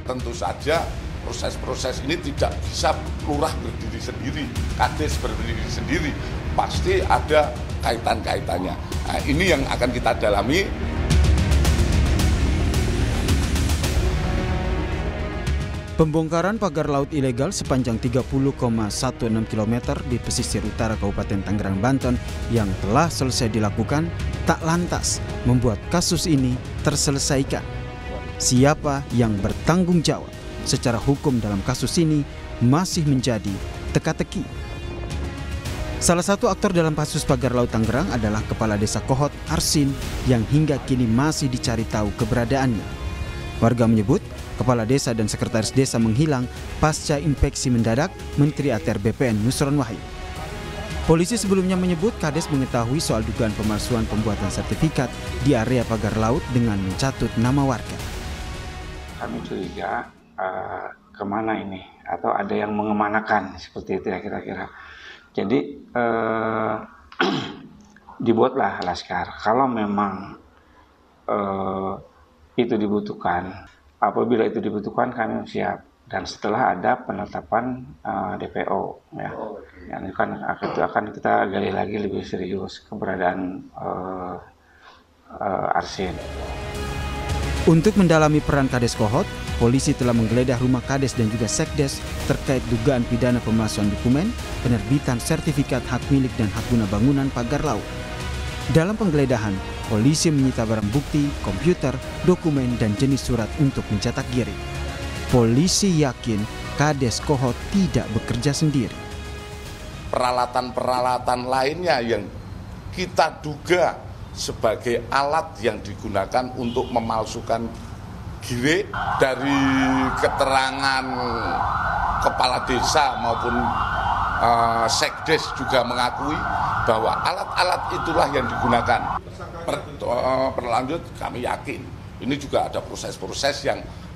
tentu saja proses-proses ini tidak bisa lurah berdiri sendiri, kades berdiri sendiri, pasti ada kaitan-kaitannya. Nah, ini yang akan kita dalami. Pembongkaran pagar laut ilegal sepanjang 30,16 km di pesisir utara Kabupaten Tangerang, Banten yang telah selesai dilakukan tak lantas membuat kasus ini terselesaikan. Siapa yang bertanggung jawab secara hukum dalam kasus ini masih menjadi teka-teki. Salah satu aktor dalam kasus pagar laut Tangerang adalah Kepala Desa Kohot Arsin yang hingga kini masih dicari tahu keberadaannya. Warga menyebut Kepala Desa dan Sekretaris Desa menghilang pasca infeksi mendadak Menteri ATR BPN Nusron Wahid. Polisi sebelumnya menyebut Kades mengetahui soal dugaan pemalsuan pembuatan sertifikat di area pagar laut dengan mencatut nama warga. Kami curiga kemana ini, atau ada yang mengemanakan seperti itu ya kira-kira. Jadi dibuatlah laskar. Kalau memang itu dibutuhkan, apabila itu dibutuhkan kami siap. Dan setelah ada penetapan DPO, ya, yang akan kita gali lagi lebih serius keberadaan Arsin. Untuk mendalami peran Kades Kohot, polisi telah menggeledah rumah Kades dan juga Sekdes terkait dugaan pidana pemalsuan dokumen, penerbitan sertifikat hak milik dan hak guna bangunan pagar laut. Dalam penggeledahan, polisi menyita barang bukti, komputer, dokumen, dan jenis surat untuk mencetak giring. Polisi yakin Kades Kohot tidak bekerja sendiri. Peralatan-peralatan lainnya yang kita duga sebagai alat yang digunakan untuk memalsukan gire, dari keterangan Kepala Desa maupun Sekdes juga mengakui bahwa alat-alat itulah yang digunakan. Berlanjut kami yakin ini juga ada proses-proses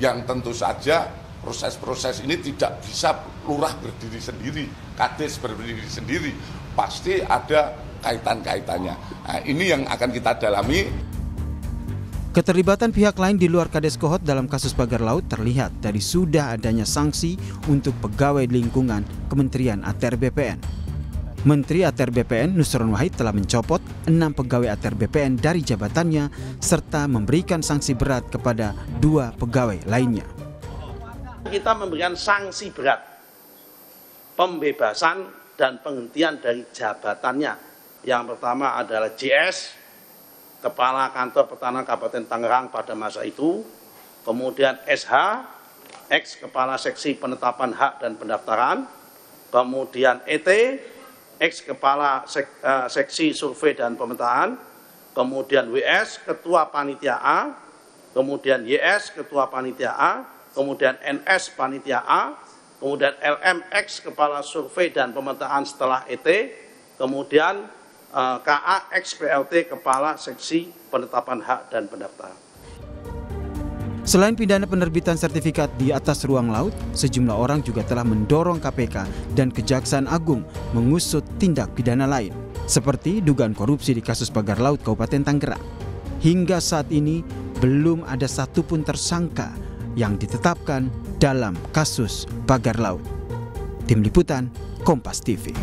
yang tentu saja proses-proses ini tidak bisa lurah berdiri sendiri, kades berdiri sendiri, pasti ada kaitan-kaitannya. Nah, ini yang akan kita dalami. Keterlibatan pihak lain di luar Kades Kohot dalam kasus pagar laut terlihat dari sudah adanya sanksi untuk pegawai lingkungan Kementerian ATR BPN. Menteri ATR BPN Nusron Wahid telah mencopot 6 pegawai ATR BPN dari jabatannya serta memberikan sanksi berat kepada 2 pegawai lainnya. Kita memberikan sanksi berat, pembebasan dan penghentian dari jabatannya. Yang pertama adalah JS, Kepala Kantor Pertahanan Kabupaten Tangerang pada masa itu. Kemudian SH, ex Kepala Seksi Penetapan Hak dan Pendaftaran. Kemudian ET, ex Kepala Seksi Survei dan Pemetaan. Kemudian WS, Ketua Panitia A. Kemudian YS, Ketua Panitia A. Kemudian NS, Panitia A. Kemudian LM, ex Kepala Survei dan Pemetaan setelah ET. Kemudian KA ex-PLT Kepala Seksi Penetapan Hak dan Pendaftaran. Selain pidana penerbitan sertifikat di atas ruang laut, sejumlah orang juga telah mendorong KPK dan Kejaksaan Agung mengusut tindak pidana lain, seperti dugaan korupsi di kasus pagar laut Kabupaten Tangerang. Hingga saat ini belum ada satupun tersangka yang ditetapkan dalam kasus pagar laut. Tim Liputan, Kompas TV.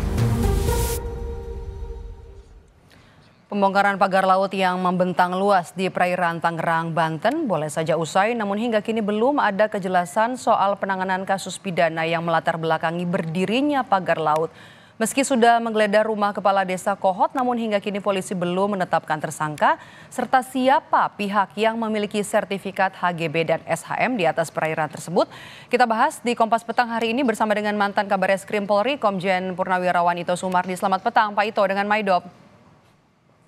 Pembongkaran pagar laut yang membentang luas di perairan Tangerang, Banten boleh saja usai, namun hingga kini belum ada kejelasan soal penanganan kasus pidana yang melatar belakangi berdirinya pagar laut. Meski sudah menggeledah rumah Kepala Desa Kohot, namun hingga kini polisi belum menetapkan tersangka serta siapa pihak yang memiliki sertifikat HGB dan SHM di atas perairan tersebut. Kita bahas di Kompas Petang hari ini bersama dengan mantan Kabareskrim Polri, Komjen Purnawirawan Ito Sumardi. Selamat petang Pak Ito dengan Maidop.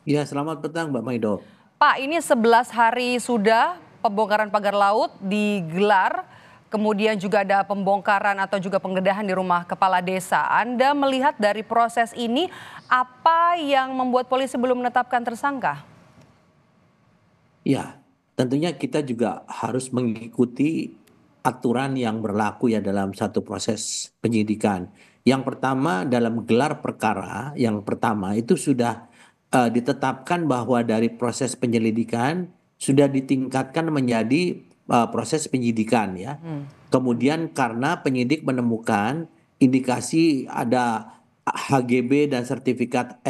Ya, selamat petang Mbak Maido. Pak, ini 11 hari sudah pembongkaran pagar laut digelar, kemudian juga ada pembongkaran atau juga penggeledahan di rumah Kepala Desa. Anda melihat dari proses ini, apa yang membuat polisi belum menetapkan tersangka? Ya, tentunya kita juga harus mengikuti aturan yang berlaku ya dalam satu proses penyidikan. Yang pertama, dalam gelar perkara, yang pertama itu sudah ditetapkan bahwa dari proses penyelidikan sudah ditingkatkan menjadi proses penyidikan ya. Kemudian karena penyidik menemukan indikasi ada HGB dan sertifikat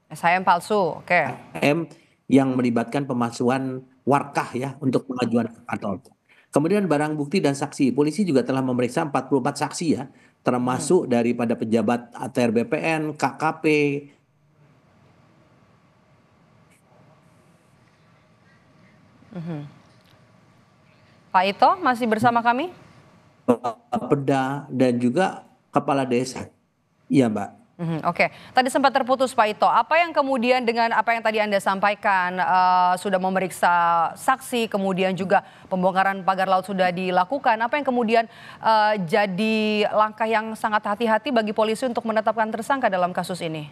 SHM palsu, oke. SHM yang melibatkan pemalsuan warkah ya untuk pengajuan ke kantor. Kemudian barang bukti dan saksi, polisi juga telah memeriksa 44 saksi ya, termasuk daripada pejabat ATR BPN, KKP, Pak Ito masih bersama kami? Peda, dan juga kepala desa. Iya, Mbak. Oke, tadi sempat terputus Pak Ito. Apa yang kemudian dengan apa yang tadi Anda sampaikan, sudah memeriksa saksi, kemudian juga pembongkaran pagar laut sudah dilakukan. Apa yang kemudian jadi langkah yang sangat hati-hati bagi polisi untuk menetapkan tersangka dalam kasus ini?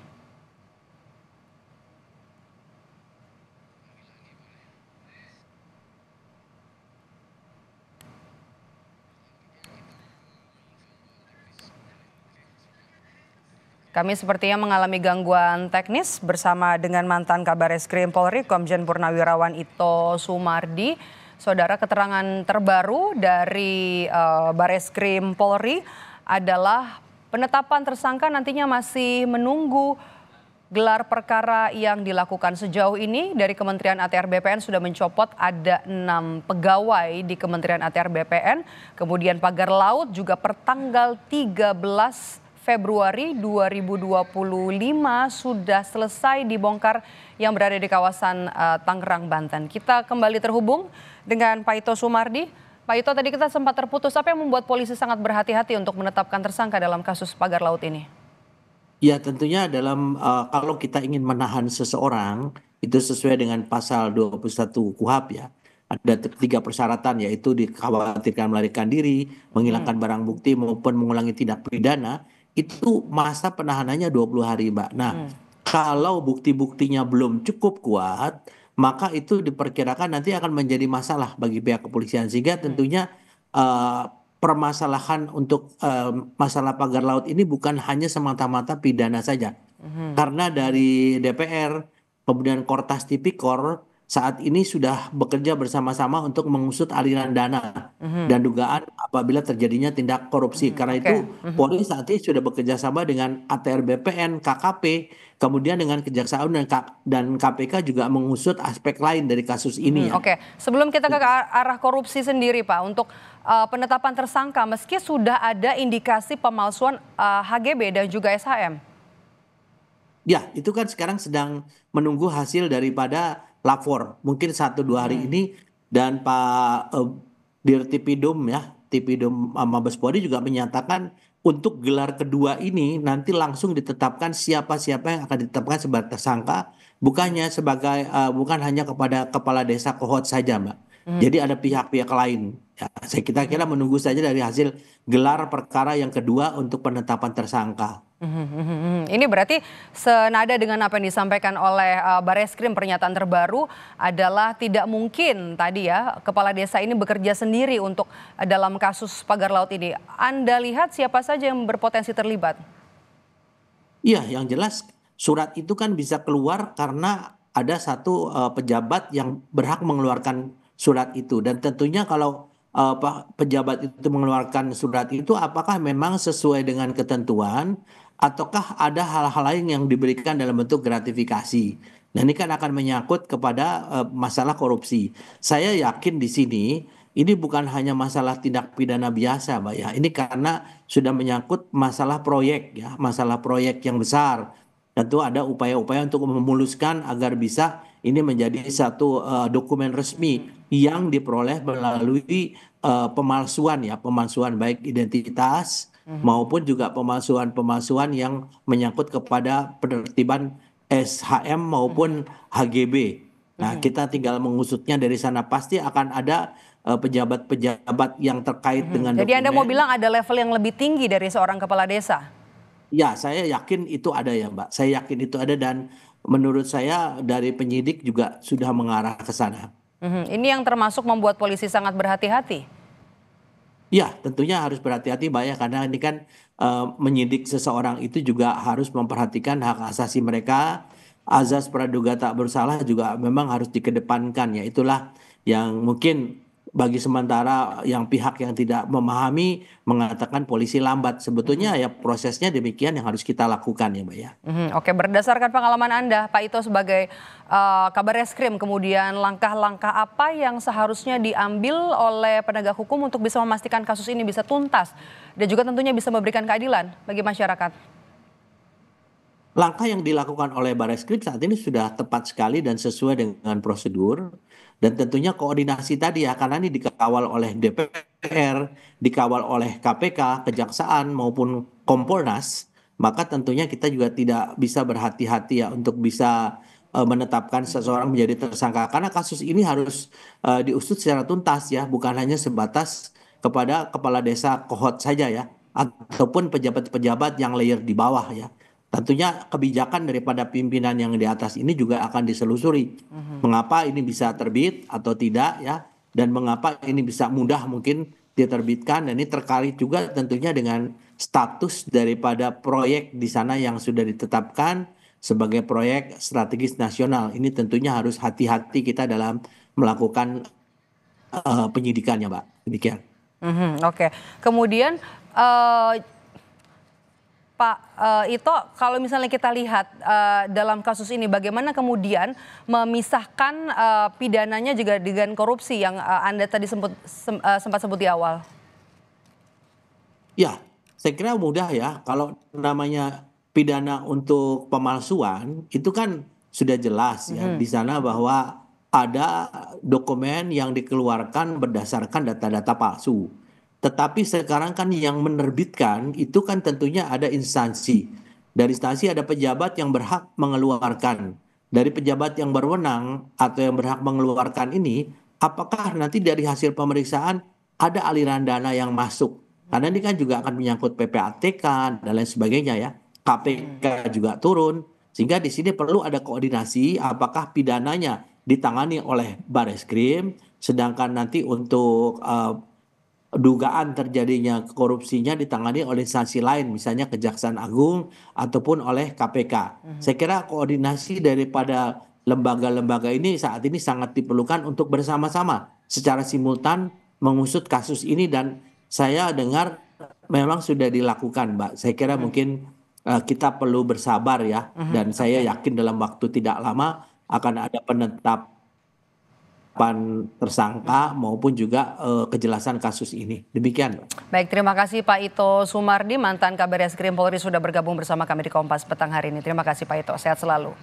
Kami sepertinya mengalami gangguan teknis bersama dengan mantan Kabareskrim Polri Komjen Purnawirawan Ito Sumardi. Saudara, keterangan terbaru dari Bareskrim Polri adalah penetapan tersangka nantinya masih menunggu gelar perkara yang dilakukan. Sejauh ini dari Kementerian ATR BPN sudah mencopot ada 6 pegawai di Kementerian ATR BPN. Kemudian pagar laut juga pertanggal 13 Februari 2025 sudah selesai dibongkar yang berada di kawasan Tangerang, Banten. Kita kembali terhubung dengan Pak Ito Sumardi. Pak Ito, tadi kita sempat terputus. Apa yang membuat polisi sangat berhati-hati untuk menetapkan tersangka dalam kasus pagar laut ini? Ya, tentunya dalam kalau kita ingin menahan seseorang itu sesuai dengan pasal 21 KUHP ya. Ada 3 persyaratan, yaitu dikhawatirkan melarikan diri, menghilangkan barang bukti maupun mengulangi tindak pidana. Itu masa penahanannya 20 hari, Mbak. Nah, kalau bukti-buktinya belum cukup kuat, maka itu diperkirakan nanti akan menjadi masalah bagi pihak kepolisian. Sehingga tentunya permasalahan untuk masalah pagar laut ini bukan hanya semata-mata pidana saja. Karena dari DPR, kemudian Kortas Tipikor, saat ini sudah bekerja bersama-sama untuk mengusut aliran dana dan dugaan apabila terjadinya tindak korupsi. Karena itu Polri saat ini sudah bekerja sama dengan ATR BPN, KKP, kemudian dengan Kejaksaan dan KPK juga mengusut aspek lain dari kasus ini. Oke, sebelum kita ke arah korupsi sendiri Pak, untuk penetapan tersangka meski sudah ada indikasi pemalsuan HGB dan juga SHM. Ya, itu kan sekarang sedang menunggu hasil daripada lapor, mungkin 1-2 hari ini, dan Pak Dirtipidum ya, Tipidum Mabes Polri juga menyatakan untuk gelar kedua ini nanti langsung ditetapkan siapa-siapa yang akan ditetapkan sebagai tersangka, bukan hanya kepada kepala desa Kohot saja, Mbak. Jadi ada pihak-pihak lain. Ya, saya kira menunggu saja dari hasil gelar perkara yang kedua untuk penetapan tersangka. Ini berarti senada dengan apa yang disampaikan oleh Bareskrim, pernyataan terbaru adalah tidak mungkin tadi ya kepala desa ini bekerja sendiri untuk dalam kasus pagar laut ini. Anda lihat siapa saja yang berpotensi terlibat? Iya, yang jelas surat itu kan bisa keluar karena ada satu pejabat yang berhak mengeluarkan surat itu, dan tentunya kalau pejabat itu mengeluarkan surat itu apakah memang sesuai dengan ketentuan ataukah ada hal-hal lain yang diberikan dalam bentuk gratifikasi. Nah, ini kan akan menyangkut kepada masalah korupsi. Saya yakin di sini ini bukan hanya masalah tindak pidana biasa, Mbak ya. Ini karena sudah menyangkut masalah proyek ya, masalah proyek yang besar. Tentu ada upaya-upaya untuk memuluskan agar bisa ini menjadi satu dokumen resmi yang diperoleh melalui pemalsuan baik identitas maupun juga pemalsuan yang menyangkut kepada penertiban SHM maupun HGB. Nah, kita tinggal mengusutnya dari sana. Pasti akan ada pejabat-pejabat yang terkait dengan Jadi dokumen. Anda mau bilang ada level yang lebih tinggi dari seorang kepala desa? Ya, saya yakin itu ada ya, Mbak. Saya yakin itu ada, dan menurut saya dari penyidik juga sudah mengarah ke sana. Ini yang termasuk membuat polisi sangat berhati-hati. Ya, tentunya harus berhati-hati, Mbak ya, karena ini kan menyidik seseorang itu juga harus memperhatikan hak asasi mereka. Azas praduga tak bersalah juga memang harus dikedepankan ya. Itulah yang mungkin bagi sementara yang pihak yang tidak memahami mengatakan polisi lambat. Sebetulnya ya prosesnya demikian yang harus kita lakukan ya Mbak ya. Oke, berdasarkan pengalaman Anda Pak Ito sebagai Kabarreskrim, kemudian langkah-langkah apa yang seharusnya diambil oleh penegak hukum untuk bisa memastikan kasus ini bisa tuntas dan juga tentunya bisa memberikan keadilan bagi masyarakat? Langkah yang dilakukan oleh Barreskrim saat ini sudah tepat sekali dan sesuai dengan prosedur. Dan tentunya koordinasi tadi ya, karena ini dikawal oleh DPR, dikawal oleh KPK, Kejaksaan maupun Kompolnas, maka tentunya kita juga tidak bisa berhati-hati ya untuk bisa menetapkan seseorang menjadi tersangka. Karena kasus ini harus diusut secara tuntas ya, bukan hanya sebatas kepada kepala desa Kohot saja ya, ataupun pejabat-pejabat yang layer di bawah ya. Tentunya kebijakan daripada pimpinan yang di atas ini juga akan diselusuri. Mengapa ini bisa terbit atau tidak ya, dan mengapa ini bisa mudah mungkin diterbitkan, dan ini terkait juga tentunya dengan status daripada proyek di sana yang sudah ditetapkan sebagai proyek strategis nasional. Ini tentunya harus hati-hati kita dalam melakukan penyidikannya, Mbak. Demikian. Oke. Kemudian Pak Ito, kalau misalnya kita lihat dalam kasus ini, bagaimana kemudian memisahkan pidananya juga dengan korupsi yang Anda tadi sempat sebut di awal? Ya, saya kira mudah ya. Kalau namanya pidana untuk pemalsuan, itu kan sudah jelas ya di sana bahwa ada dokumen yang dikeluarkan berdasarkan data-data palsu. Tetapi sekarang kan yang menerbitkan itu kan tentunya ada instansi. Dari instansi ada pejabat yang berhak mengeluarkan. Dari pejabat yang berwenang atau yang berhak mengeluarkan ini, apakah nanti dari hasil pemeriksaan ada aliran dana yang masuk? Karena ini kan juga akan menyangkut PPATK dan lain sebagainya ya. KPK juga turun. Sehingga di sini perlu ada koordinasi apakah pidananya ditangani oleh Barreskrim, sedangkan nanti untuk dugaan terjadinya korupsinya ditangani oleh instansi lain, misalnya Kejaksaan Agung ataupun oleh KPK. Saya kira koordinasi daripada lembaga-lembaga ini saat ini sangat diperlukan untuk bersama-sama secara simultan mengusut kasus ini, dan saya dengar memang sudah dilakukan, Mbak. Saya kira mungkin kita perlu bersabar ya, dan saya yakin dalam waktu tidak lama akan ada penetapan tersangka maupun juga kejelasan kasus ini. Demikian. Baik, terima kasih Pak Ito Sumardi, mantan Kabarreskrim Polri sudah bergabung bersama kami di Kompas petang hari ini. Terima kasih Pak Ito, sehat selalu.